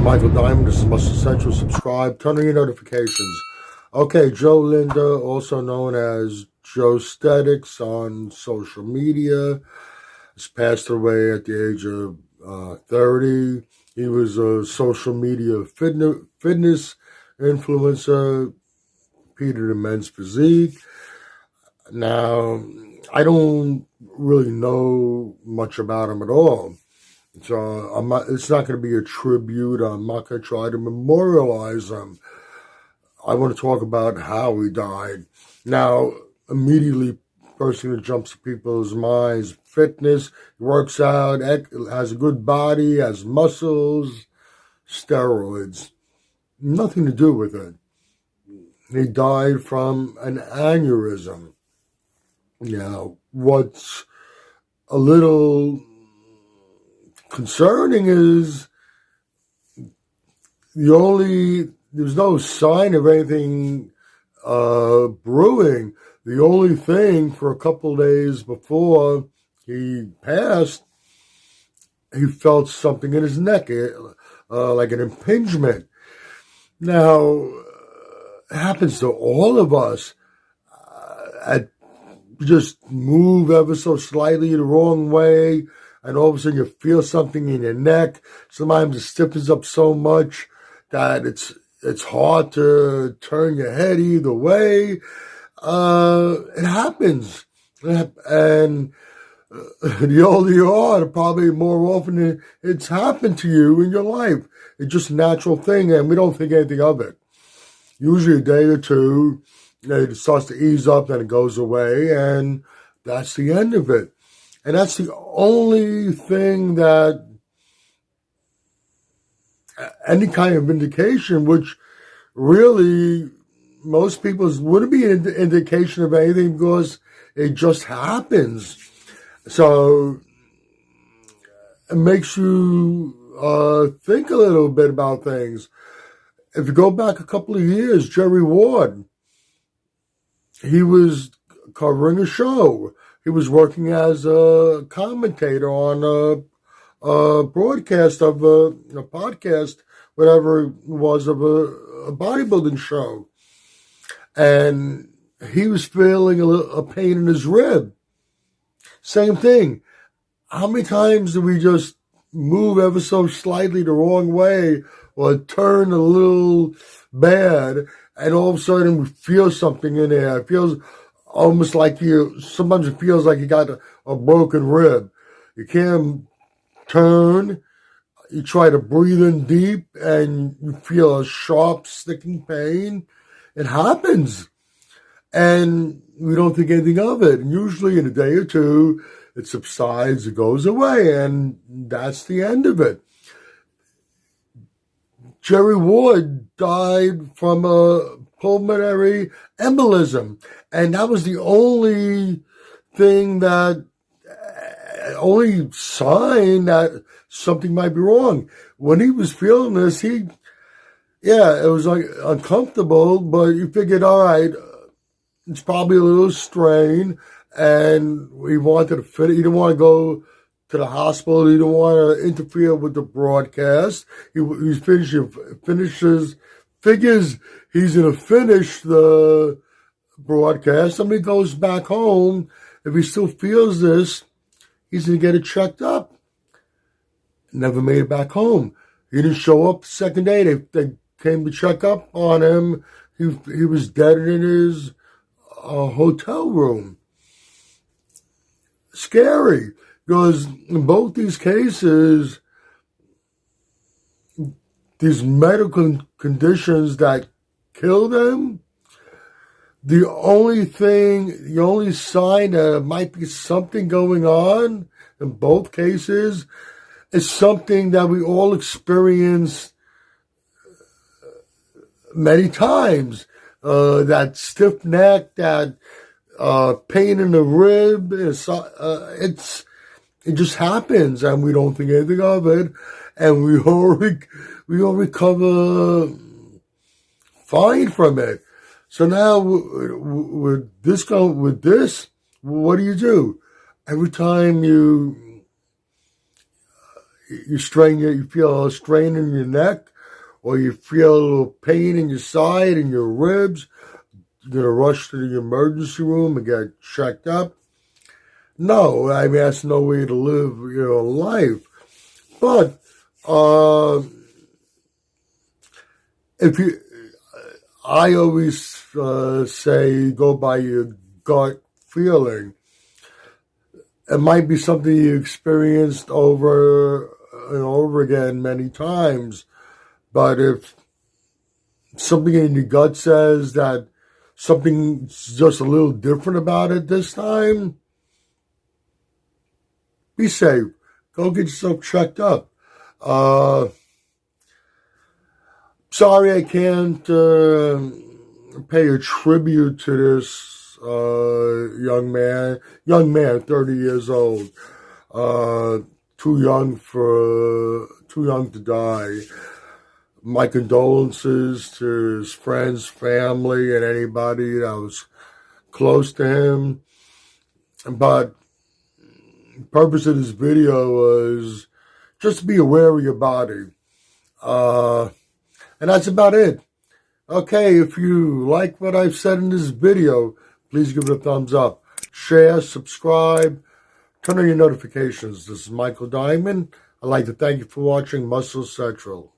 Michael Diamond, this is Most Essential. Subscribe, turn on your notifications. Okay, Joe Lindner, also known as joesthetics on social media, has passed away at the age of 30. He was a social media fitness influencer, competed in men's physique. Now, I don't really know much about him at all. So it's not going to be a tribute. I'm not going to try to memorialize him. I want to talk about how he died. Now, immediately, first thing that jumps to people's minds, fitness, works out, has a good body, has muscles, steroids. Nothing to do with it. He died from an aneurysm. Now, what's a little concerning is there's no sign of anything brewing. The only thing, for a couple of days before he passed, he felt something in his neck, like an impingement. Now, it happens to all of us. Just move ever so slightly the wrong way, and all of a sudden you feel something in your neck. Sometimes it stiffens up so much that it's hard to turn your head either way. It happens. And the older you are, the probably more often it's happened to you in your life. It's just a natural thing, and we don't think anything of it. Usually a day or two, it starts to ease up, then it goes away, and that's the end of it. And that's the only thing that any kind of indication, which really most people wouldn't be an indication of anything because it just happens. So it makes you think a little bit about things. If you go back a couple of years, Jerry Ward, he was covering a show. He was working as a commentator on a broadcast of a podcast, whatever it was, of a bodybuilding show. And he was feeling a pain in his rib. Same thing. How many times do we just move ever so slightly the wrong way or turn a little bad, and all of a sudden we feel something in there? It feels almost like sometimes it feels like you got a broken rib. You can't turn. You try to breathe in deep and you feel a sharp, sticking pain. It happens. And we don't think anything of it. And usually in a day or two, it subsides, it goes away, and that's the end of it. Jerry Ward died from a pulmonary embolism, and that was the only sign that something might be wrong. When he was feeling this, it was like uncomfortable, but you figured, all right, it's probably a little strain, and he wanted to fit it. He didn't want to go to the hospital. He didn't want to interfere with the broadcast. Figures he's going to finish the broadcast. Somebody goes back home. If he still feels this, he's going to get it checked up. Never made it back home. He didn't show up the second day. They came to check up on him. He was dead in his hotel room. Scary, because in both these cases, these medical conditions that kill them, the only sign that there might be something going on in both cases is something that we all experience many times. That stiff neck, that pain in the rib, it just happens, and we don't think anything of it, and we all recover fine from it. So now with this, what do? Every time you strain you feel a strain in your neck, or you feel a little pain in your side and your ribs, you're gonna rush to the emergency room and get checked up. No, I mean that's no way to live your life. But if you, I always say go by your gut feeling. It might be something you experienced over and over again many times, but if something in your gut says that something's just a little different about it this time, be safe. Go get yourself checked up. Sorry I can't pay a tribute to this young man, 30 years old, too young to die. My condolences to his friends, family, and anybody that was close to him. But the purpose of this video was just be aware of your body. And that's about it. Okay, if you like what I've said in this video, please give it a thumbs up. Share, subscribe, turn on your notifications. This is Michael Diamond. I'd like to thank you for watching Muscle Central.